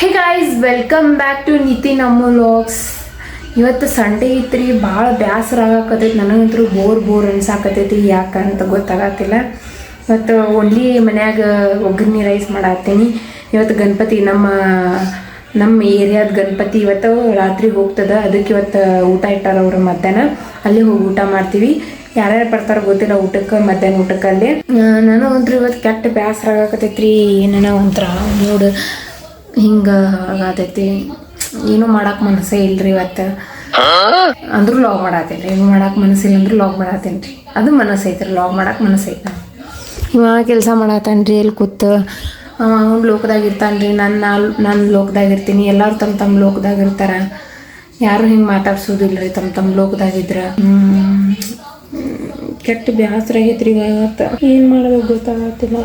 Hey guys, welcome back to Nitin Ammu vlogs. ಇವತ್ತು Sunday ಐತ್ರಿ, ಭಾಳ ಬೇಸರ ಆಗಕತ್ತೈತಿ. ನನಗಂತೂ ಬೋರ್ ಅನ್ಸಾಕತ್ತೈತಿ. ಯಾಕಂತ ಗೊತ್ತಾಗತ್ತಿಲ್ಲ. ಇವತ್ತು ಓನ್ಲಿ ಮನ್ಯಾಗ ಒಗ್ಗರಣೆ ರೈಸ್ ಮಾಡತ್ತೀನಿ. ಇವತ್ತು ಗಣಪತಿ ನಮ್ಮ ಏರಿಯಾದ ಗಣಪತಿ ಇವತ್ತು ರಾತ್ರಿ ಹೋಗ್ತದ. ಅದಕ್ಕೆ ಇವತ್ತು ಊಟ ಇಟ್ಟಾರ ಅವರು. ಮಧ್ಯಾಹ್ನ ಅಲ್ಲಿ ಹೋಗಿ ಊಟ ಮಾಡ್ತೀವಿ. ಯಾರ್ಯಾರು ಬರ್ತಾರೋ ಗೊತ್ತಿಲ್ಲ ಊಟಕ್ಕೆ, ಮಧ್ಯಾಹ್ನ ಊಟಕ್ಕೆ ಅಲ್ಲಿ. ನನಗಂತೂ ಇವತ್ತು ಕೆಟ್ಟ ಬೇಸರ ಆಗಕತ್ತೈತ್ರಿ. ಏನ ಒಂಥರ ಮೂಡ್ ಹಿಂಗೆ ಆಗತೈತಿ. ಏನೂ ಮಾಡಕ್ಕೆ ಮನಸ್ಸೇ ಇಲ್ರಿ ಇವತ್ತು. ಅಂದ್ರೂ ಲಾಗ್ ಮಾಡತ್ತೇನೆ ರೀ. ಏನು ಮಾಡಕ್ಕೆ ಮನಸ್ಸಿಲ್ಲ ಅಂದ್ರೂ ಲಾಗ್ ಮಾಡತ್ತೇನೆ ರೀ. ಅದು ಮನಸ್ಸು ಐತ್ರಿ, ಲಾಗ್ ಮಾಡಕ್ಕೆ ಮನಸ್ಸು ಐತೆ. ಇವ ಕೆಲಸ ಮಾಡತ್ತಾನ ರೀ ಅಲ್ಲಿ ಕೂತು. ಅವ್ನು ಲೋಕದಾಗ ಇರ್ತಾನೆ ರೀ. ನಾನು ಲೋಕದಾಗ ಇರ್ತೀನಿ. ಎಲ್ಲರೂ ತಮ್ಮ ಲೋಕದಾಗ ಇರ್ತಾರೆ. ಯಾರು ಹಿಂಗೆ ಮಾತಾಡ್ಸೋದಿಲ್ಲ ರೀ ತಮ್ಮ ಲೋಕದಾಗಿದ್ರೆ. ಕೆಟ್ಟ ಬೇಸರ ಆಗೈತ್ರಿ ಇವತ್ತು. ಏನು ಮಾಡೋದು ಗೊತ್ತಾಗತ್ತಿಲ್ಲ.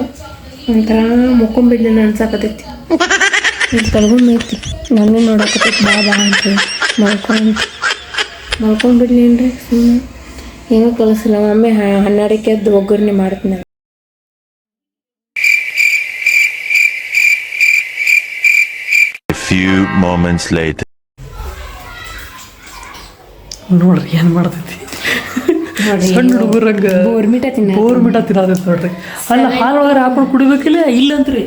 ಒಂಥರ ಮುಕ್ಕೊಂಬಿಡ್ಲಿಲ್ಲ ಅನ್ಸಾಕತ್ತೈತಿ. ತಲೆಗೊಂಡೈತಿ. ನನ್ನೇ ನೋಡಕತ್ತೈತಿ. ಬಾ ಅಂತ ಮಲ್ಕೊಂಡ್ಬಿಡ್ಲೇನ್ರಿ. ಸುಮ್ಮನೆ ಏನೂ ಕಲಿಸಿಲ್ಲ. ಒಮ್ಮೆ 12ಕ್ಕೆ ಎದ್ದು ಒಗ್ಗರಣೆ ಮಾಡ್ತೀನಿ. few moments later. ನೋಡ್ರಿ ಏನ್ ಮಾಡ್ತೈತಿ. ಸಣ್ಣ ಹುಡುಗರಾಗ ಬೋರ್ಮಿಟ ತಿನ್ನತೈತಿ ನೋಡ್ರಿ. ಅಲ್ಲ ಹಾಲು ಒಳಗಡೆ ಹಾಕೊಂಡು ಕುಡಿಬೇಕಿಲ್ಲ ಇಲ್ಲಂತ್ರಿ.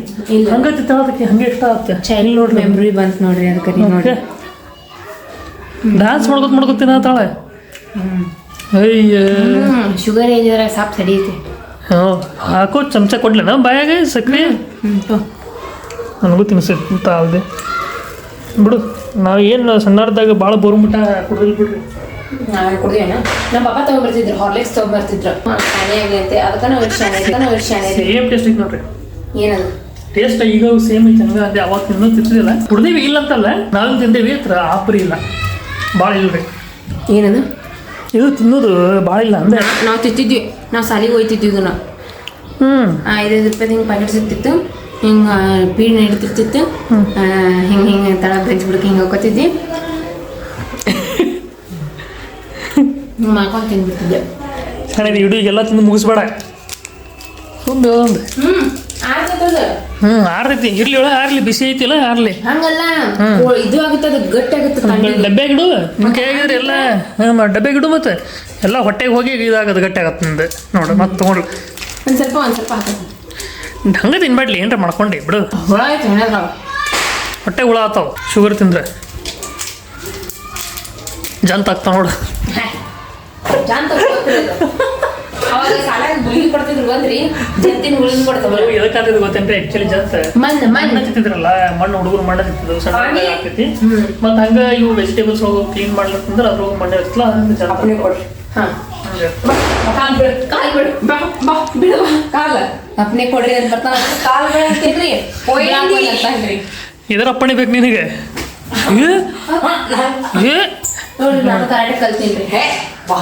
ಹಂಗತಿ ತಿನ್ನೋದಕ್ಕೆ ಹಂಗೆ ಇಷ್ಟ ಆಗುತ್ತೆ. ಚೈಲ್ಡ್ ನೋಡ್ ಮೆಮ್ರಿ ಬಂತು ನೋಡ್ರಿ. ಅದಕ್ಕೆ ನೋಡಿ ಡ್ಯಾನ್ಸ್ ಮಾಡ್ಕೊತ ತಿನ್ನತಾಳೆ. ಅಯ್ಯ ಶುಗರ್ ಏನಿದ್ರೆ ಸಾಪ್ ಸಡಿಯೈತಿ. ಹಾಕೋ ಚಮಚ ಕೊಡ್ಲೇನ ಬಾಯಾಗ ಸಕ್ರೆ. ನನಗೂ ತಿನ್ನಿಸ್ತಾ ಅಲ್ದೆ ಬಿಡು. ನಾವು ಏನು ಸಣ್ಣದಾಗ ಭಾಳ ಬೋರ್ಮಿಟ ಕುಡಿದ್ವಿ ಬಿಡ್ರಿ. ನಾವೇ ಕುಡಿಯೋಣ. ನಮ್ಮ ಪಾಪ ತಗೊಂಡ್ಬರ್ತಿದ್ರು, ಹಾರ್ಲಿಕ್ಸ್ ತಗೊಂಡ್ಬರ್ತಿದ್ರು. ಶಾನೆ ಆಗೈತೆ. ಅದಕ್ಕೆ ನಾವು ಶಾನೆ ಸೇಮ್ ಟೇಸ್ಟ್ ಐತೆ ನೋಡ್ರಿ. ಏನದು ಟೇಸ್ಟ್ ಈಗ ಸೇಮ್ ಐತೆ. ಹಂಗೆ ಅದೇ ಅವಾಗ ತಿನ್ನೋದು ತಿಂತಿದ್ದಿಲ್ಲ. ಕುಡ್ದೀವಿ ಇಲ್ಲ ಅಂತಲ್ಲ, ನಾವೇನು ತಿಂದೇವಿ ಆಪರಿ ಇಲ್ಲ. ಭಾಳ ಇಲ್ರಿ. ಏನದು ಇದು ತಿನ್ನೋದು ಭಾಳ ಇಲ್ಲ ಅಂದ್ರೆ. ನಾವು ತಿಂತಿದ್ವಿ. ನಾವು ಸಾಲಿಗೆ ಹೋಯ್ತಿದ್ವಿ. ಇದನ್ನ 5 ರೂಪಾಯಿ ಹಿಂಗೆ ಪ್ಯಾಕೆಟ್ ಸಿಗ್ತಿತ್ತು. ಹಿಂಗೆ ಪೀಡ್ ನಡೀತಿರ್ತಿತ್ತು. ಹಿಂಗೆ ತಳ ಬೆಂಚ್ ಬಿಡಕ್ಕೆ ಹಿಂಗೆ ಹೋಗ್ತಿದ್ವಿ. ಹಿಂಗೆ ಮಾಡ್ಕೊಂಡು ತಿಂದ್ಬಿಡ್ತಿದ್ದೆ. ಚೆನ್ನಾಗಿದೆ. ಇಡೀಗೆಲ್ಲ ತಿಂದು ಮುಗಿಸ್ಬೇಡ. ಸುಮ್ಮನೆ ಒಂದು ಆರ್ತೈತಿ. ಇರ್ಲಿ ಒಳಗೆ ಆರ್ಲಿ. ಬಿಸಿ ಐತಿಲ್ಲ ಆರ್ಲಿ. ಹಂಗಲ್ಲ, ಇದು ಆಗುತ್ತೆ. ಅದು ಗಟ್ಟಿ ಆಗುತ್ತೆ. ಡಬ್ಬೆ ಗಿಡು ಕೈಯಾಗಿದ್ರೆ ಎಲ್ಲ ಡಬ್ಬೆ ಗಿಡು. ಮತ್ತೆ ಎಲ್ಲ ಹೊಟ್ಟೆಗೆ ಹೋಗಿ ಇದಾಗದು ಗಟ್ಟಿ ಆಗತ್ತೆ ನಿಂದು. ನೋಡು ಮತ್ತೆ ತೊಗೊಂಡು ಒಂದು ಸ್ವಲ್ಪ ಹಾಕೋದು. ಹಂಗೆ ತಿನ್ಬೇಡ್ಲಿ. ಏನ್ರ ಮಾಡ್ಕೊಂಡಿ ಬಿಡು. ಹುಳ ಆಯ್ತು ಹೊಟ್ಟೆ ಹುಳ ಆತಾವ ಶುಗರ್ ತಿಂದ್ರೆ. ಜಂತ ಆಗ್ತಾವ ನೋಡು. ಅವಾಗ ಸಾಲಾಗ ಗುಳಿಗೆ ಕೊಡ್ತಿದ್ರು ಬಂದ್ರಿ. ಜಂತಿನ ಗುಳಿಗೆ ಕೊಡ್ತಾವ. ಎದಕ್ಕಾಗ್ತದೆ ಗೊತ್ತೇನ್ರಿ? ಆಕ್ಚುಲಿ ಜಂತ ಮಣ್ಣು ತಿಂತಿದ್ರಲ್ಲ, ಮಣ್ಣು ಹುಡುಗರು ಮಣ್ಣು ತಿಂತಿದ್ರು. ಸಣ್ಣ ಆಗ್ತೈತಿ. ಮತ್ತೆ ಹಂಗ ಇವು ವೆಜಿಟೇಬಲ್ಸ್ ಹೋಗಿ ಕ್ಲೀನ್ ಮಾಡ್ಲತ್ತಂದ್ರೆ ಅದ್ರೊಳಗೆ ಮಣ್ಣು ಇರ್ತಲ್ಲ. ಅದರಿಂದ ಜಂತ ಕೊಡ್ರಿ. ಅಪ್ಪನೇ ಕೊಡ್ರಿ ಅಂತ ಬರ್ತಾನ. ಕಾಲ್ ಬೆಳಂತೀನ್ರಿ. ಇದರ ಅಪ್ಪಣೆ ಬೇಕು ನಿನಗೆ. ನೋಡ್ರಿ, ನಾನು ಕರಾಟೆ ಕಲ್ತೀನಿ. ಬಾ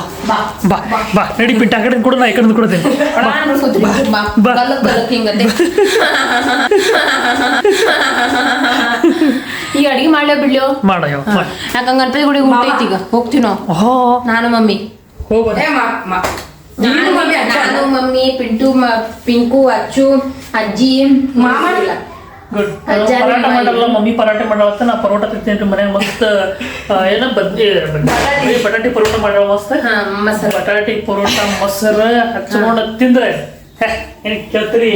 ನಡಿ ಪಿಟ್ಟ ಆ ಕಡೆ ಕೊಡು, ನಾ ಈ ಕಡೆ ಕೊಡ್ತೇನೆ. ಈಗ ಅಡಿಗೆ ಮಾಡ್ಲೋ ಬಿಡ್ಲೋ ಮಾಡ. ಯಾಕಂಗ ಗಣಪತಿ ಗುಡಿಗೆ ಊಟ ಐತಿ. ಈಗ ಹೋಗ್ತೀವಿ ನಾವು. ನಾನು ಮಮ್ಮಿ ಮಮ್ಮಿ ಪಿಂಕು ಅಚ್ಚು ಅಜ್ಜಿ ಪರಾಟ ಮಾಡಲ್ಲ ಮಮ್ಮಿ. ಪರಾಟೆ ಮಾಡತ್ತ. ನಾ ಪರೋಟ ತಿಂತೇನ್ರಿ ಮನ್ಯಾಗ. ಮಸ್ತ್ ಏನ ಬಟಾಟಿ ಪರೋಟ ಮಾಡೋ ಮಸ್ತ್. ಬಟಾಟಿ ಪರೋಟ ಮೊಸರು ಹಚ್ಕೊಂಡ ತಿಂದ್ರೆ ಕೇಳ್ತೀರಿ.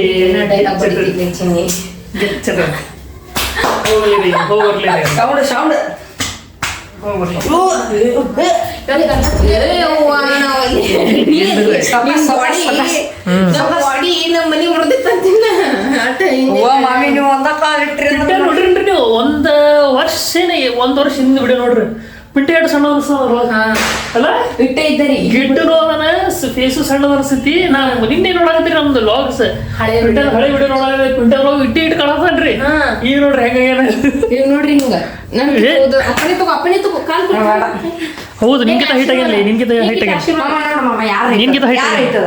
ಒಂದ್ ವರ್ಷ ಹಿಂದೆ ವಿಡಿಯೋ ನೋಡ್ರಿ. ಪಿಂಟೆ ಎರಡು ಸಣ್ಣ ಅಲ್ಲ ಇಟ್ಟೆ ಇದ್ದರಿ. ಗಿಡ್ಡರು ಅದನ್ನ ಫೇಸು ಸಣ್ಣದ ಅನ್ಸತಿ. ನಾವು ನಿನ್ನೆ ನೋಡಾಕತ್ತೀರಿ ನಮ್ದು ಲಾಗ್ಸ್. ಹಳೆ ವಿಡಿಯೋ ನೋಡಾಕ ಪಿಂಟೆ ಒಳಗೆ ಇಟ್ಟು ಕಾಣತಾನ್ರಿ. ಈಗ ನೋಡ್ರಿ ಹೆಂಗ ನೋಡ್ರಿ ಹಿಂಗ. ಹೌದು, ನಿನ್ಗಿಂತ ಹೈಟ್ ಆಗಿಲ್ಲ. ನಿನ್ಗಿಂತ ಹೈಟ್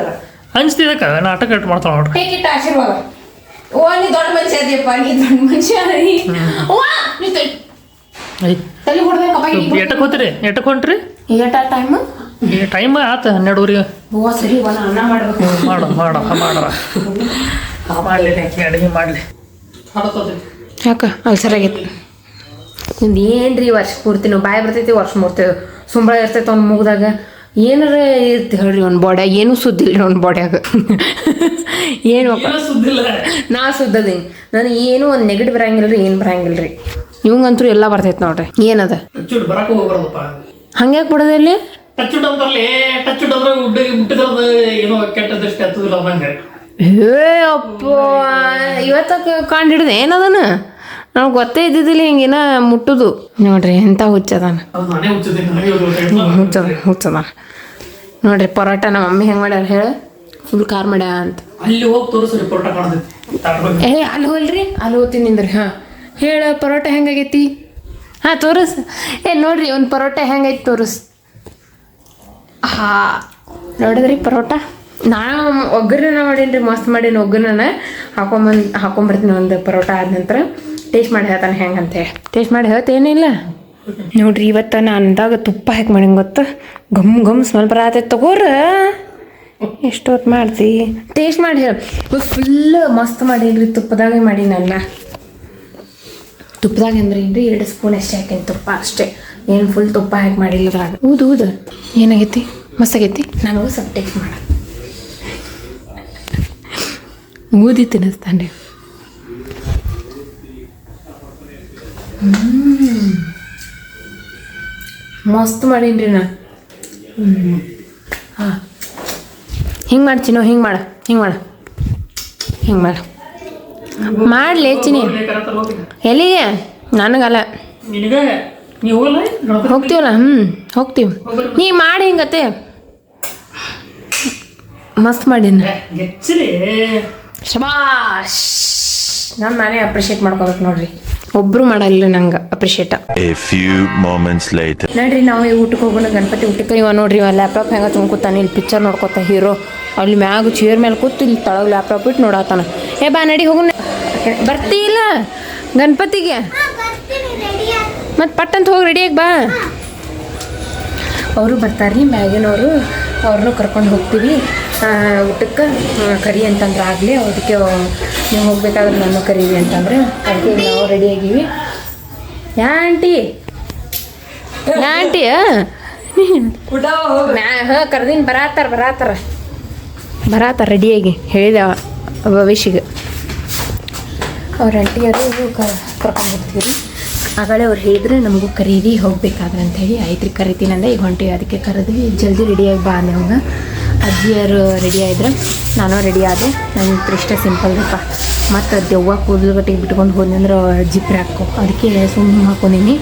ಅನ್ಸ್ತಿದಕ್ಕ ನಾಟಕ ಕಟ್ ಮಾಡ್ತಾಳ ನೋಡ್ರಿ. ಆಶೀರ್ವಾದ. ಓ, ನೀ ದೊಡ್ಡ ಮನುಷ್ಯ ಅದೀಯಪ್ಪ. ನೀ ದೊಡ್ಡ ಮನುಷ್ಯ. ತಲೆ ಹೊಡ್ಬೇಕು. ಎಟ್ಟಕ್ಕೆ ಹೋಗ್ತೀರಿ? ಎಟ್ಟಕ್ಕೆ ಹೊಂಟ್ರಿ? ಟೈಮ್ ಆತ 12:00. ಸರಿ, ಅನ್ನ ಮಾಡ್ಬೇಕು. ಮಾಡರ ಮಾಡಲಿ ಅಡುಗೆ ಮಾಡಲಿ. ಯಾಕ ಅಲ್ಸರ್ ಆಗೈತಿ. ನಿಮ್ದು ಏನ್ರಿ ವರ್ಷ ಪೂರ್ತಿ ನಾವು ಬಾಯಿ ಬರ್ತೈತಿ ವರ್ಷ ಮೂರ್ತೇವೆ ಸುಂಬಳ ಇರ್ತೈತೆ ಅವ್ನ ಮುಗ್ದಾಗ ಏನಾರ ಇರ್ತಿ ಹೇಳ್ರಿ ಅವ್ನ ಬಾಡ್ಯಾಗ ಏನೂ ಸುದ್ದಿಲ್ಲ ರೀ ಅವ್ನ ಬಾಡ್ಯಾಗ ಏನು ನಾ ಸುದ್ದದೀನಿ ನನಗೆ ಏನೂ ಒಂದು ನೆಗೆಟಿವ್ ಬರಂಗಿಲ್ಲ ರೀ ಏನು ಬರಂಗಿಲ್ಲ ರೀ ಇವಂಗಂತೂ ಎಲ್ಲ ಬರ್ತೈತೆ ನೋಡ್ರಿ ಏನದ ಹಂಗ್ಯಾಕೆ ಬಿಡೋದ ಇಲ್ಲಿ ಹೇ ಅಪ್ಪ ಇವತ್ತ ಕಂಡು ಹಿಡ್ದೆ ಏನದನ ನನಗೆ ಗೊತ್ತೇ ಇದ್ದಿದ್ದಿಲ್ಲ ಹಿಂಗೇನ ಮುಟ್ಟುದು ನೋಡ್ರಿ ಎಂತ ಹುಚ್ಚದಾನ ಹುಚ್ಚದ ನೋಡ್ರಿ ಪರೋಟ ನಮ್ಮ ಮಮ್ಮಿ ಹೆಂಗೆ ಮಾಡ್ಯಾರ ಹೇಳ ಫುಲ್ ಖಾರ ಮಾಡ್ಯಾ ಅಂತ ಅಲ್ಲಿ ಹೋಗಿ ತೋರಿಸ್ರಿ ಪರೋಟ ಕಾಣತೈತಿ ಅಲ್ಲಿ ಹೋಲ್ರಿ ಅಲ್ಲಿ ಹೋಗ್ತೀನಿ ನಿಂದ್ರಿ ಹಾಂ ಹೇಳ ಪರೋಟ ಹೆಂಗಾಗೈತಿ ಹಾಂ ತೋರಿಸ್ ನೋಡ್ರಿ ಒಂದು ಪರೋಟ ಹೆಂಗೈತಿ ತೋರಿಸ್ ನೋಡಿದ್ರಿ ಪರೋಟ ನಾನು ಒಗ್ಗರನ್ನ ಮಾಡೀನಿ ರೀ ಮಸ್ತ್ ಮಾಡೀನಿ ಒಗ್ಗರನ್ನ ಹಾಕೊಂಬರ್ತೀನಿ ಒಂದು ಪರೋಟ ಆದ ನಂತರ ಟೇಸ್ಟ್ ಮಾಡಿ ಹೇಳ್ತಾನೆ ಹೆಂಗೆ ಅಂತ ಹೇಳಿ ಟೇಸ್ಟ್ ಮಾಡಿ ಹೇಳ್ತೇನಿಲ್ಲ ನೋಡ್ರಿ ಇವತ್ತು ನಾನು ಅಂದಾಗ ತುಪ್ಪ ಹಾಕಿ ಮಾಡೀನಿ ಗೊತ್ತಾ ಗಮ್ ಗಮ್ ಸ್ಮೆಲ್ ಬರತೈತೆ ತಗೋರ ಎಷ್ಟೊತ್ತು ಮಾಡ್ತಿ ಟೇಸ್ಟ್ ಮಾಡಿ ಹೇಳಿ ಫುಲ್ ಮಸ್ತ್ ಮಾಡೀನಿ ತುಪ್ಪದಾಗೆ ಮಾಡೀನಿ ಅನ್ನ ತುಪ್ಪದಾಗ ಅಂದ್ರೆ ಏನ್ರಿ 2 ಸ್ಪೂನ್ ಅಷ್ಟೇ ಹಾಕೀನಿ ತುಪ್ಪ ಅಷ್ಟೇ ಏನು ಫುಲ್ ತುಪ್ಪ ಹಾಕಿ ಮಾಡಿಲ್ಲ ಅದ್ರಾಗ ಹೌದು ಏನಾಗೈತಿ ಮಸ್ತ್ ಆಗೈತಿ ನನಗೂ ಸ್ವಲ್ಪ ಟೇಸ್ಟ್ ಮಾಡ ಊದಿ ತಿನ್ನಿಸ್ತಾನೆ ಮಸ್ತ್ ಮಾಡೀನಿ ನಾ ಹಾಂ ಹಿಂಗೆ ಮಾಡ್ತೀನೋ ಹಿಂಗೆ ಮಾಡ ಮಾಡ್ಲಿ ಚಿನಿ ಎಲ್ಲಿಗೆ ನನಗಲ್ಲ ಹೋಗ್ತೀವಲ್ಲ ಹೋಗ್ತೀವಿ ನೀ ಮಾಡಿ ಹಿಂಗತ್ತೆ ಮಸ್ತ್ ಮಾಡೀನಿ ಶಬಾಷ್ ನಾನೇ ಅಪ್ರಿಷಿಯೇಟ್ ಮಾಡ್ಕೋಬೇಕು ನೋಡ್ರಿ ಒಬ್ರು ಮಾಡಲ್ಲ ನಂಗೆ ಅಪ್ರಿಷಿಯೇಟ್ ನೋಡ್ರಿ ನಾವು ಈ ಊಟಕ್ಕೆ ಹೋಗೋಣ ಗಣಪತಿ ಊಟಕ್ಕೆ ಇವ ನೋಡ್ರಿ ಇವ ಲ್ಯಾಪ್ಟಾಪ್ ಹೆಂಗೆ ತುಂಬ್ಕೊತಾನೆ ಇಲ್ಲಿ ಪಿಕ್ಚರ್ ನೋಡ್ಕೊತ ಹೀರೋ ಅಲ್ಲಿ ಮ್ಯಾಗ ಚೇರ್ ಮೇಲೆ ಕೂತು ಇಲ್ಲಿ ತಳಗ ಲ್ಯಾಪ್ಟಾಪ್ ಇಟ್ಟು ನೋಡತ್ತಾನ ಬಾ ನಡಿ ಹೋಗೋಣ ಬರ್ತೀ ಇಲ್ಲ ಗಣಪತಿಗೆ ಮತ್ತು ಪಟ್ಟಂತ ಹೋಗಿ ರೆಡಿಯಾಗಿ ಬಾ ಅವರು ಬರ್ತಾರ್ರಿ ಮ್ಯಾಗಿನವರು ಅವ್ರನ್ನೂ ಕರ್ಕೊಂಡು ಹೋಗ್ತೀವಿ ಊಟಕ್ಕೆ ಕರಿ ಅಂತಂದ್ರೆ ಆಗಲಿ ಅದಕ್ಕೆ ನೀವು ಹೋಗ್ಬೇಕಾದ್ರೆ ನಾನು ಕರೀವಿ ಅಂತಂದ್ರೆ ಅದಕ್ಕೆ ನಾವು ರೆಡಿ ಆಗೀವಿ ಆಂಟಿ ಹಾಂ ಕರ್ದೀನಿ ಬರಾತಾರ ರೆಡಿಯಾಗಿ ಹೇಳಿದೆ ಭವಿಷ್ಯಗೆ ಅವ್ರ ಆಂಟಿಯರು ಕರ್ಕೊಂಡು ಹೋಗ್ತೀವಿ ಆಗಳೇ ಅವ್ರು ಹೇಳಿದ್ರೆ ನಮಗೂ ಕರೀರಿ ಹೋಗ್ಬೇಕಾದ್ರೆ ಅಂಥೇಳಿ ಆಯ್ತು ರೀ ಕರಿತೀನಿ ಅಂದೆ ಈಗ ಹೊಂಟಿವಿ ಅದಕ್ಕೆ ಕರೆದ್ವಿ ಜಲ್ದಿ ರೆಡಿಯಾಗಿ ಬಾ ನಮ್ಗೆ ಅಜ್ಜಿಯರು ರೆಡಿ ಆಯಿದ್ರೆ ನಾನು ರೆಡಿ ಆದೆ ನಂಗೆ ಇಷ್ಟ ಸಿಂಪಲ್ ರೀಪ್ಪ ಮತ್ತು ದೆವ್ವ ಕೂದಲುಗಟ್ಟಿಗೆ ಬಿಟ್ಕೊಂಡು ಹೋದ್ನಿ ಅಂದ್ರೆ ಜಿಪ್ರಿ ಹಾಕೋ ಅದಕ್ಕೆ ಸುಮ್ಮನೆ ಹಾಕೊಂಡೀನಿ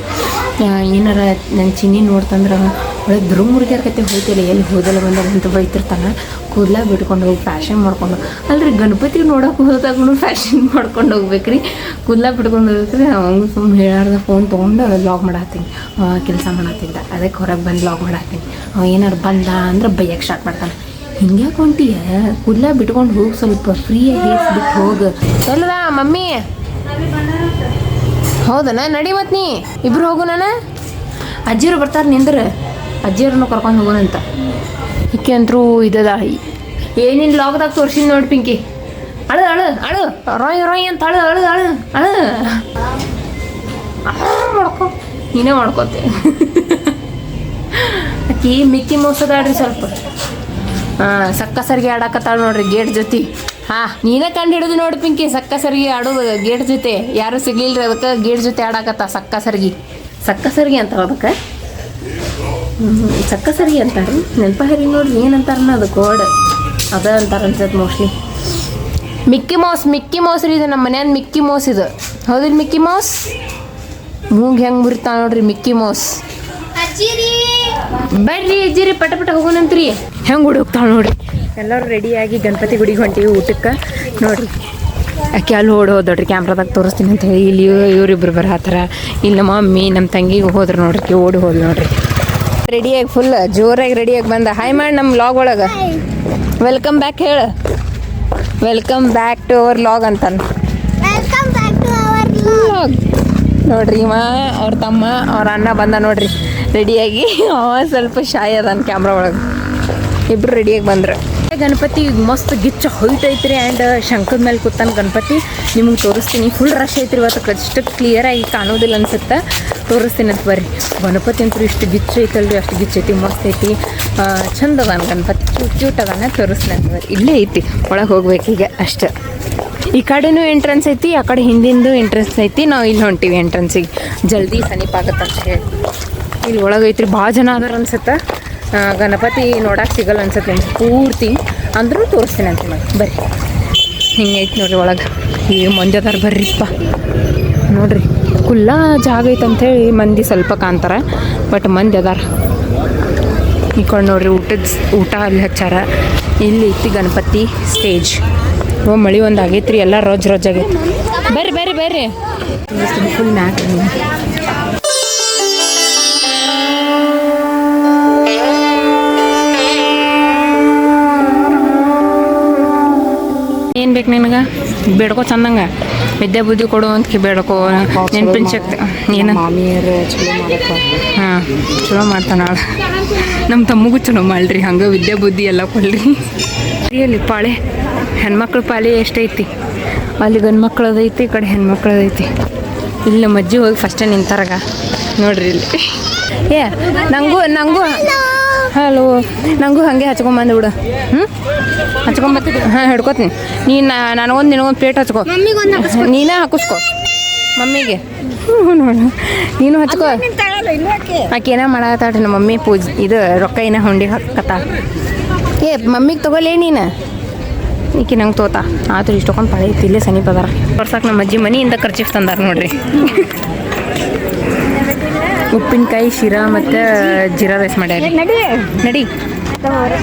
ಏನಾರ ನನ್ನ ಚಿನ್ನಿ ನೋಡ್ತಂದ್ರೆ ಒಳ್ಳೆ ದುರ್ಮುರ್ಗ್ಯಾರ್ಕತೆ ಹೋಯ್ತಿಲ್ಲ ಎಲ್ಲಿ ಹೋದಲ್ಲ ಬಂದಾಗ ಅಂತ ಬೈತಿರ್ತಾನೆ ಕೂದಲ ಬಿಟ್ಕೊಂಡು ಹೋಗಿ ಫ್ಯಾಷನ್ ಮಾಡ್ಕೊಂಡು ಅಲ್ರಿ ಗಣಪತಿಗೆ ನೋಡೋಕೆ ಹೋದಾಗೂ ಫ್ಯಾಷನ್ ಮಾಡ್ಕೊಂಡು ಹೋಗ್ಬೇಕ್ರಿ ಕೂದಲ ಬಿಟ್ಕೊಂಡು ಹೋಗ್ಬೇಕ್ರಿ ಅವಂಗೂ ಸುಮ್ಮನೆ ಹೇಳಾರ್ದ ಫೋನ್ ತೊಗೊಂಡು ಲಾಗ್ ಮಾಡತ್ತೀನಿ ಕೆಲಸ ಮಾಡತ್ತಿದ್ದ ಅದಕ್ಕೆ ಹೊರಗೆ ಬಂದು ಲಾಗ್ ಮಾಡತ್ತೀನಿ ಅವ ಏನಾರು ಬಂದ ಅಂದ್ರೆ ಬೈಯಕ್ಕೆ ಸ್ಟಾರ್ಟ್ ಮಾಡ್ತಾನೆ ಹಿಂಗ್ಯಾಕೆ ಹೊಂಟಿಯ ಕೂದಲ ಬಿಟ್ಕೊಂಡು ಹೋಗಿ ಸ್ವಲ್ಪ ಫ್ರೀಯಾಗಿ ಹೇಸ್ಬಿಟ್ಟು ಹೋಗು ಎಲ್ಲದ ಮಮ್ಮಿ ಹೌದನ ನಡಿ ಮತ್ ನೀ ಇಬ್ರು ಹೋಗೋಣ ಅಜ್ಜಿಯರು ಬರ್ತಾರೆ ನಿಂದ್ರೆ ಅಜ್ಜಿಯವ್ರನ್ನ ಕರ್ಕೊಂಡು ಹೋಗೋಣಂತ ಈಕೆ ಅಂತರೂ ಇದದ ಏನಿಲ್ಲ ಲಾಗ್ದಾಗ ತೋರ್ಸಿನಿ ನೋಡಿ ಪಿಂಕಿ ಅಳು ರಾಯ್ ಅಂತ ಅಳು ಮಾಡ್ಕೊ ನೀನೇ ಮಾಡ್ಕೋತೆ ಆಕಿ ಮಿಕ್ಕಿ ಮೋಸದಾಡ್ರಿ ಸ್ವಲ್ಪ ಸಕ್ಕ ಸರಿಗೆ ಆಡಾಕತ್ತಾಳ ನೋಡ್ರಿ ಗೇಟ್ ಜೊತೆ ನೀನೇ ಕಂಡು ಹಿಡಿದು ನೋಡಿ ಪಿಂಕಿ ಸಕ್ಕ ಸರಿಗೆ ಆಡೋದು ಗೇಟ್ ಜೊತೆ ಯಾರು ಸಿಗ್ಲಿಲ್ರಿ ಅದಕ್ಕೆ ಗೇಟ್ ಜೊತೆ ಆಡಾಕತ್ತ ಸಕ್ಕ ಸರಿಗೆ ಅಂತಾರ ಅದಕ್ಕೆ ಸಕ್ಕ ಸರಿಗೆ ಅಂತಾರೆ ನೆನಪ ಹರಿ ನೋಡ್ರಿ ಏನಂತಾರನ ಅದು ಕೋಡ್ ಅದ ಅಂತಾರೆ ಅನ್ಸತ್ತೆ ಮೋಸ್ಟ್ಲಿ ಮಿಕ್ಕಿ ಮೌಸ್ ರೀ ಇದು ನಮ್ಮ ಮನ್ಯಾನ ಮಿಕ್ಕಿ ಮೌಸ್ ಇದು ಹೌದಿಲ್ಲ ಮಿಕ್ಕಿ ಮೌಸ್ ಮೂಗ್ ಹೆಂಗೆ ಮುರಿತಾ ನೋಡ್ರಿ ಮಿಕ್ಕಿ ಮೌಸ್ ಬರ್ರಿ ಅಜ್ಜಿರಿ ಪಟ ಹೋಗೋಣಂತ್ರಿ ಹೆಂಗೆ ಹುಡುಕ್ತಾಳ ನೋಡ್ರಿ ಎಲ್ಲರೂ ರೆಡಿಯಾಗಿ ಗಣಪತಿ ಗುಡಿಗೆ ಹೊಂಟಿವಿ ಊಟಕ್ಕೆ ನೋಡ್ರಿ ಆಕೆ ಅಲ್ಲಿ ಹೋದ್ರಿ ಕ್ಯಾಮ್ರಾದಾಗ ತೋರಿಸ್ತೀನಿ ಅಂತ ಹೇಳಿ ಇಲ್ಲಿ ಇವರಿಬ್ರು ಬರತ್ತಾರ ಇಲ್ಲಿ ನಮ್ಮ ಮಮ್ಮಿ ನಮ್ಮ ತಂಗಿಗೆ ಹೋದ್ರು ನೋಡ್ರಿ ಹೋದ್ಲು ನೋಡ್ರಿ ರೆಡಿಯಾಗಿ ಫುಲ್ ಜೋರಾಗಿ ರೆಡಿಯಾಗಿ ಬಂದ ಹಾಯ್ ಮಾಡಿ ನಮ್ಮ ಲಾಗ್ ಒಳಗೆ ವೆಲ್ಕಮ್ ಬ್ಯಾಕ್ ಹೇಳು welcome back to our log ಅಂತಾನೆ ನೋಡ್ರಿ ಇವ ಅವ್ರ ತಮ್ಮ ಅವ್ರ ಅಣ್ಣ ಬಂದ ನೋಡ್ರಿ ರೆಡಿಯಾಗಿ ಅವ ಸ್ವಲ್ಪ ಶಾಯ್ ಅದಾನ ಕ್ಯಾಮ್ರಾ ಒಳಗೆ ಇಬ್ರು ರೆಡಿಯಾಗಿ ಬಂದ್ರೆ ಗಣಪತಿ ಮಸ್ತ್ ಗಿಚ್ಚ ಹೊಯ್ಟ್ ಐತ್ರಿ ಆ್ಯಂಡ್ ಶಂಕದ ಮೇಲೆ ಕೂತಾನ ಗಣಪತಿ ನಿಮಗೆ ತೋರಿಸ್ತೀನಿ ಫುಲ್ ರಶ್ ಐತ್ರಿ ಇವತ್ತು ಅಷ್ಟು ಕ್ಲಿಯರಾಗಿ ಕಾಣೋದಿಲ್ಲ ಅನ್ಸುತ್ತೆ ತೋರಿಸ್ತೀನಿ ಅಂತ ಬರ್ರಿ. ಗಣಪತಿ ಅಂತೂ ಇಷ್ಟು ಗಿಚ್ಚು ಐತಲ್ರಿ, ಅಷ್ಟು ಗಿಚ್ಚು ಐತಿ, ಮಸ್ತ್ ಐತಿ, ಚಂದ ಅದಾನ ಗಣಪತಿ, ಕ್ಯೂಟ್ ಅದಾನ. ತೋರಿಸ್ತೀನಿ ಅಂತ ಬರ್ರಿ. ಇಲ್ಲೇ ಐತಿ, ಒಳಗೆ ಹೋಗ್ಬೇಕೀಗ ಅಷ್ಟೆ. ಈ ಕಡೆನೂ ಎಂಟ್ರೆನ್ಸ್ ಐತಿ, ಆ ಕಡೆ ಹಿಂದಿಂದು ಎಂಟ್ರೆನ್ಸ್ ಐತಿ. ನಾವು ಇಲ್ಲಿ ಹೊಂಟೀವಿ ಎಂಟ್ರೆನ್ಸಿಗೆ, ಜಲ್ದಿ ಸಮೀಪ ಆಗತ್ತೆ ಅಂತ ಹೇಳಿ. ಇಲ್ಲಿ ಒಳಗೆ ಐತ್ರಿ, ಭಾಳ ಜನ ಅದಾರ ಅನ್ಸುತ್ತೆ. ಗಣಪತಿ ನೋಡಕ್ಕೆ ಸಿಗಲ್ಲ ಅನ್ಸುತ್ತೆ ನಿಮ್ಗೆ ಪೂರ್ತಿ, ಅಂದ್ರೂ ತೋರಿಸ್ತೀನಿ ಅಂತ ಬರ್ರಿ. ಹಿಂಗೈತಿ ನೋಡ್ರಿ ಒಳಗೆ. ಈಗ ಮಂದಿ ಅದಾರ ಬರ್ರಿಪ್ಪ, ನೋಡ್ರಿ ಕುಲ್ಲ ಜಾಗ ಐತೆ ಅಂಥೇಳಿ ಮಂದಿ ಸ್ವಲ್ಪ ಕಾಣ್ತಾರೆ, ಬಟ್ ಮಂದಿ ಅದಾರ. ಈ ಕಡೆ ನೋಡ್ರಿ ಊಟ ಅಲ್ಲಿ ಹಚ್ಚಾರ. ಇಲ್ಲಿ ಐತಿ ಗಣಪತಿ ಸ್ಟೇಜ್. ಮಳೆ ಒಂದು ಆಗೈತ್ರಿ, ಎಲ್ಲ ರೋಜ್ ಆಗೈತಿ. ಬರ್ರಿ ಬರ್ರಿ ಬರ್ರಿ, ಫುಲ್ ಮ್ಯಾಕ್. ಏನು ಬೇಕು ನಿನಗೆ? ಬೇಡ್ಕೋ ಚಂದಂಗೆ, ವಿದ್ಯಾ ಬುದ್ಧಿ ಕೊಡು ಅಂತ ಬೇಡ್ಕೋ, ನೆನ್ಪಿನ ಶಕ್ತಿ. ಏನು ಹಾಂ ಚಲೋ ಮಾಡ್ತಾನ. ನಮ್ಮ ತಮ್ಮಗೂ ಚಲೋ ಮಾಡ್ರಿ, ಹಂಗೆ ವಿದ್ಯಾ ಬುದ್ಧಿ ಎಲ್ಲ ಕೊಡ್ರಿ. ಅಲ್ಲಿ ಪಾಳೆ ಹೆಣ್ಮಕ್ಳ ಪಾಳೆ ಎಷ್ಟೈತಿ, ಅಲ್ಲಿ ಗಂಡು ಮಕ್ಳದೈತಿ, ಈ ಕಡೆ ಹೆಣ್ಮಕ್ಳದೈತಿ. ಇಲ್ಲಿ ನಮ್ಮ ಅಜ್ಜಿ ಹೋಗಿ ಫಸ್ಟೇ ನಿಂತಾರಾಗ ನೋಡ್ರಿ ಇಲ್ಲಿ. ನಂಗೂ ಹಲೋ, ನಂಗೂ ಹಾಗೆ ಹಚ್ಕೊಂಬಂದು ಬಿಡು. ಹಚ್ಕೊಂಬರ್ತೀನಿ. ಹಾಂ ಹಿಡ್ಕೊತೀನಿ. ನನಗೊಂದು ನಿನಗೊಂದು ಪ್ಲೇಟ್ ಹಚ್ಕೋ, ನೀನೇ ಹಾಕಿಸ್ಕೊ ಮಮ್ಮಿಗೆ. ನೋಡ ನೀನು ಹಚ್ಕೋ. ಆಕೆ ಏನೋ ಮಾಡತ್ತಾಳ್ರಿ ನಮ್ಮ ಮಮ್ಮಿ ಪೂಜೆ, ಇದು ರೊಕ್ಕ ಏನೋ ಹೊಂಡಿಗೆ ಹಾಕತ್ತ. ಮಮ್ಮಿಗೆ ತಗೊಳ್ಳೇ ನೀನು, ಈಕೆ ನಂಗೆ ತೋತಾ ಆತು. ಇಷ್ಟೊಂದು ಪಳೆ ಐತಿ, ಇಲ್ಲೇ ಸಮೀಪ ಅದಾರ. ಬರ್ಸಾಕ ನಮ್ಮ ಅಜ್ಜಿ ಮನೆಯಿಂದ ಖರ್ಚಿಫ್ ತಂದಾರ ನೋಡ್ರಿ. ಉಪ್ಪಿನಕಾಯಿ, ಶಿರಾ ಮತ್ತು ಜೀರಾ ರೈಸ್ ಮಾಡ್ಯಾರ. ನಡಿ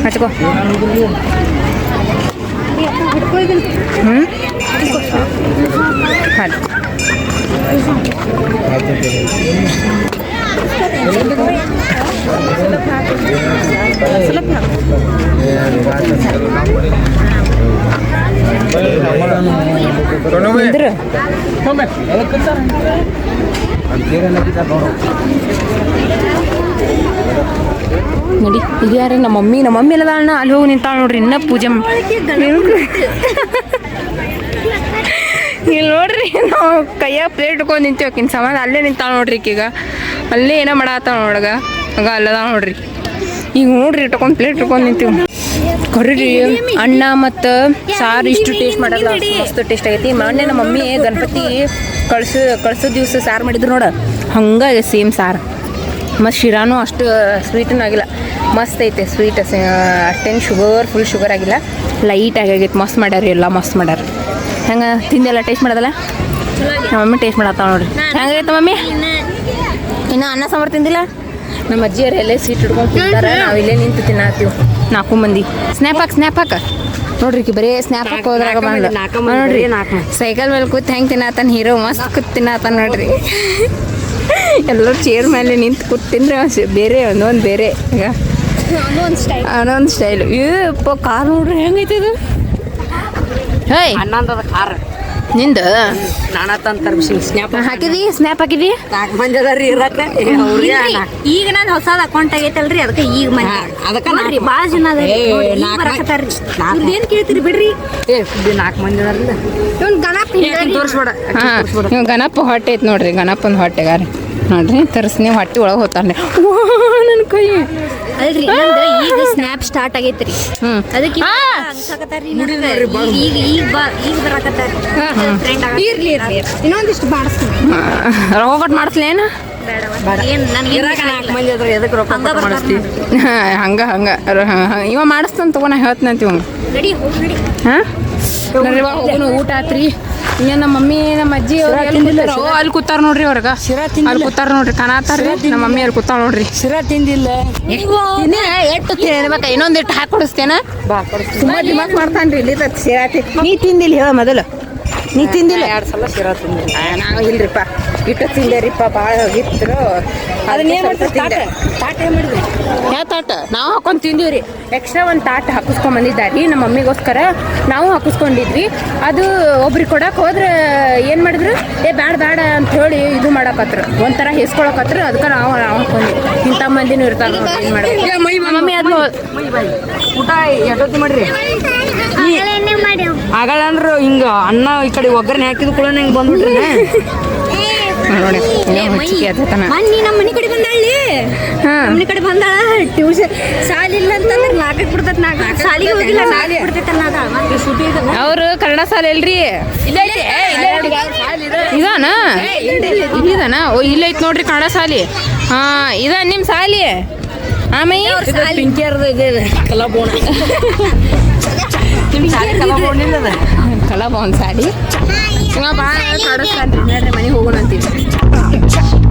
ಹಚ್ಕೋ. ಹ್ಞೂ ಹಾಂ ನಡಿ. ಇದು ಯಾರು? ನಮ್ಮ ಮಮ್ಮಿ ಎಲ್ಲದಾಳಣ್ಣ, ಅಲ್ಲಿ ಹೋಗಿ ನಿಂತಾಳ ನೋಡ್ರಿ. ಇನ್ನೂ ಪೂಜೆ ಇಲ್ಲಿ ನೋಡ್ರಿ, ನಾವು ಕೈಯಾಗ ಪ್ಲೇಟ್ ಇಟ್ಕೊಂಡು ನಿಂತೀವಿ. ಆಕಿನ ಸಮಾನ ಅಲ್ಲೇ ನಿಂತಾಳ ನೋಡ್ರಿ. ಈಗ ಅಲ್ಲೇ ಏನೋ ಮಾಡತ್ತಾಳ ನೋಡಗ, ಆಗ ಅಲ್ಲದ ನೋಡ್ರಿ. ಈಗ ನೋಡ್ರಿ ಇಟ್ಕೊಂಡು ಪ್ಲೇಟ್ ಇಟ್ಕೊಂಡು ನಿಂತೀವಿ. ಕರೀರಿ ಅನ್ನ ಮತ್ತು ಸಾರು ಇಷ್ಟು ಟೇಸ್ಟ್ ಮಾಡಲ್ಲ, ಮಸ್ತ್ ಟೇಸ್ಟ್ ಆಗೈತಿ. ಮೊನ್ನೆ ನಮ್ಮ ಮಮ್ಮಿ ಗಣಪತಿ ಕಳ್ಸೋ ದಿವಸ ಸಾರು ಮಾಡಿದ್ರು ನೋಡ, ಹಂಗೆ ಸೇಮ್ ಸಾರು. ಮತ್ತು ಶಿರಾನು ಅಷ್ಟು ಸ್ವೀಟೂ ಆಗಿಲ್ಲ, ಮಸ್ತ್ ಐತೆ ಸ್ವೀಟ್. ಅಷ್ಟೇನು ಫುಲ್ ಶುಗರ್ ಆಗಿಲ್ಲ, ಲೈಟ್ ಆಗೈತೆ. ಮಸ್ತ್ ಮಾಡ್ಯಾರ, ಎಲ್ಲ ಮಸ್ತ್ ಮಾಡ್ಯಾರ. ಹೆಂಗೆ ತಿಂದೆಲ್ಲ ಟೇಸ್ಟ್ ಮಾಡೋದಲ್ಲ? ನಮ್ಮ ಮಮ್ಮಿ ಟೇಸ್ಟ್ ಮಾಡತ್ತಾವ ನೋಡ್ರಿ. ಹೆಂಗೈತೆ ಮಮ್ಮಿ? ಇನ್ನು ಅನ್ನ ಸಾಂಬಾರು ತಿಂದಿಲ್ಲ? ನಮ್ಮ ಅಜ್ಜಿಯರು ಎಲ್ಲೇ ಸೀಟ್ ಹಿಡ್ಕೊಂಡು ತಿಂತಾರೆ, ನಾವು ಇಲ್ಲೇ ನಿಂತು ತಿನ್ನತ್ತೀವಿ 4 ಮಂದಿ. ಸ್ನ್ಯಾಪ್ ಹಾಕ ನೋಡ್ರಿ, ಬರೀ ಸ್ನ್ಯಾಪ್ ಹಾಕಿ ಹೋದ್ರಾಗ ಬಂದ ನೋಡ್ರಿ. ಸೈಕಲ್ ಮೇಲೆ ಕೂತ್ ಹೆಂಗೆ ತಿನ್ನತ್ತಾನ ಹೀರೋ, ಮಸ್ತ್ ಕೂತ್ ತಿನ್ನತ್ತಾನ ನೋಡ್ರಿ. ಎಲ್ಲರೂ ಚೇರ್ ಮೇಲೆ ನಿಂತು ಕೂತ್ ತಿಂದ್ರೆ ಬೇರೆ ಒಂದೊಂದು ಬೇರೆ. ಈಗ ಅನ್ನೊಂದು ಸ್ಟೈಲು. ಇಪ್ಪ ಕಾರ್ ನೋಡ್ರಿ ಹೆಂಗೈತೆ ಇದು. ಹೇಯ್ ಅನ್ನಂದದ ಕಾರ್ ನಿಂದು ಸ್ನ್ಯಾಪ್ ಹಾಕಿದಿ? ಸ್ನ್ಯಾಪ್ ಹಾಕಿದಿ? 4 ಮಂದಿ ಅದಾರಿ ಇರಕ್ಕೆ. ಈಗ ನಾನು ಹೊಸದ ಅಕೌಂಟ್ ಆಗೈತಲ್ರಿ, ಅದಕ್ಕೆ ಈಗ ಮಂದಿ ಅದಕ್ಕೆ ಭಾಳ ಜನ ಏನ್ ಕೇಳ್ತೀರಿ ಬಿಡ್ರಿ. 4 ಮಂದಿ ಅದಾರಲ್ಲ, ತೋರಿಸ್ಬೇಡ. ಹಾಂ ಗಣಪ ಹೊಟ್ಟೆ ಐತೆ ನೋಡ್ರಿ, ಗಣಪನ ಹೊಟ್ಟೆಗಾರಿ ನೋಡ್ರಿ. ತರಿಸ್ನಿ ಹೊಟ್ಟೆ ಒಳಗೆ ಹೋಗ್ತಾನೆ. ನನ್ನ ಕೈ ಅಲ್ರಿ, ಈಗ ಸ್ನ್ಯಾಪ್ ಸ್ಟಾರ್ಟ್ ಆಗೈತ್ರಿ, ಅದಕ್ಕೆ ಈಗ ಬರಾಕತ್ತಾರ. ಇರ್ಲಿ ಇನ್ನೊಂದಿಷ್ಟು ಬಾಡಿಸ್ತೀನಿ. ರೊಕ್ಕ ಕೊಟ್ಟು ಮಾಡಿಸ್ಲೇನು? ಹಂಗೆ ಇವ ಮಾಡಿಸ್ತಾನ ತಗೋ, ನಾ ಹೇಳ್ತಾನಂತ ಇವಂಗ. ಹಾಂ ಊಟ ಆತ್ರಿ. ಇನ್ನೇನು ನಮ್ಮ ಮಮ್ಮಿ ನಮ್ಮ ಅಜ್ಜಿ ಅಲ್ಲಿ ಕೂತಾರ ನೋಡ್ರಿ. ಅವ್ರಿಗೆ ಅಲ್ಲಿ ಕೂತಾರ ನೋಡ್ರಿ, ಕಾಣತ್ತಾರ. ನಮ್ಮ ಮಮ್ಮಿ ಅಲ್ಲಿ ಕೂತಾಳ ನೋಡ್ರಿ. ಶಿರಾ ತಿಂದಿಲ್ಲ, ಎಷ್ಟು ತಿನ್ಬೇಕು? ಇನ್ನೊಂದು ಇಟ್ಟು ಹಾಕಿ ಕೊಡಿಸ್ತೇನೆ. ಸುಮ್ಮನೆ ದಿಮಾಕ್ ಮಾಡ್ತಾನ್ರಿ. ಇಲ್ಲಿ ಶಿರಾ ನೀ ತಿಂದಿಲ್ಲ ಹೇಳ ಮೊದಲು. ನೀ ತಿಂದಿಲ್ಲ? 2 ಸಲ ಶಿರಾ ತಿಂದಿಲ್ಲ. ನಾವು ಇಲ್ರಿಪ್ಪ, ಇಟ್ಟು ತಿಂದೇರಿಪ್ಪ, ಭಾಳ ಹೋಗಿತ್ತು. ಯಾವ ತಾಟ ನಾವು ಹಾಕೊಂಡು ತಿಂದೀವಿ. ಎಕ್ಸ್ಟ್ರಾ ಒಂದು ತಾಟ್ ಹಾಕಿಸ್ಕೊಂಬಂದಿದ್ದಾರಿ ನಮ್ಮ ಮಮ್ಮಿಗೋಸ್ಕರ. ನಾವು ಹಾಕಿಸ್ಕೊಂಡಿದ್ವಿ. ಅದು ಒಬ್ರಿಗೆ ಕೊಡಕ್ಕೆ ಹೋದ್ರೆ ಏನು ಮಾಡಿದ್ರು, ಬೇಡ ಅಂತ ಹೇಳಿ ಇದು ಮಾಡಕತ್ರ, ಒಂಥರ ಹೆಸ್ಕೊಳಕತ್ರ. ಅದಕ್ಕೆ ನಾವು ಹಾಕೊಂಡ್ವಿ. ಇಂಥ ಮಂದಿನೂ ಇರ್ತಾರೆ. ಏನು ಮಾಡ್ಬೇಕು ಮಮ್ಮಿ? ಅದನ್ನು ಊಟ ಎಷ್ಟೊತ್ತಿ ಮಾಡ್ರಿ? ಆಗಲ್ಲ ಅಂದ್ರು ಹಿಂಗ ಅನ್ನ ಈ ಕಡೆ ಒಗ್ಗರಣೆ ಹಾಕಿದ ಕೂಡ ಹಿಂಗೆ ಬಂದ್ಬಿಟ್ರಿ. ನೋಡಿ ಮನ್ನಿ ನಮ್ಮ ಮನೆ ಕಡೆ ಬಂದಾಳಿ ಮನೆ ಕಡೆ ಬಂದಾಳ ಟ್ಯೂಷನ್ ಸಾಲಿ ಇಲ್ಲ ಅಂತಂದ್ರೆ ನಾಲ್ಕಕ್ಕೆ ಬಿಡ್ತೈತೆ ನಾಲ್ಕು ಸಾಲಿಗೆ ಹೋಗಿಲ್ಲ ನಾಲ್ಕು ಬಿಡ್ತೈತೆ ಅನ್ನೋದ ಅವ್ರು ಕನ್ನಡ ಶಾಲೆ ಇಲ್ರಿ ಇದಾನ ಇದಾನ ಓ ಇಲ್ಲ ಐತ್ ನೋಡ್ರಿ ಕನ್ನಡ ಶಾಲಿ ಹಾ ಇದ ನಿಮ್ಮ ಶಾಲಿ ಆಮೇಲೆ ಕಲಾಬೋನ್ ಸಾಲಿ ಭಾಳ ಕಾಡಿಸ್ತಾನ್ರಿ ನಡ್ರಿ ಮನೆಗೆ ಹೋಗೋಣ ಅಂತೀವಿ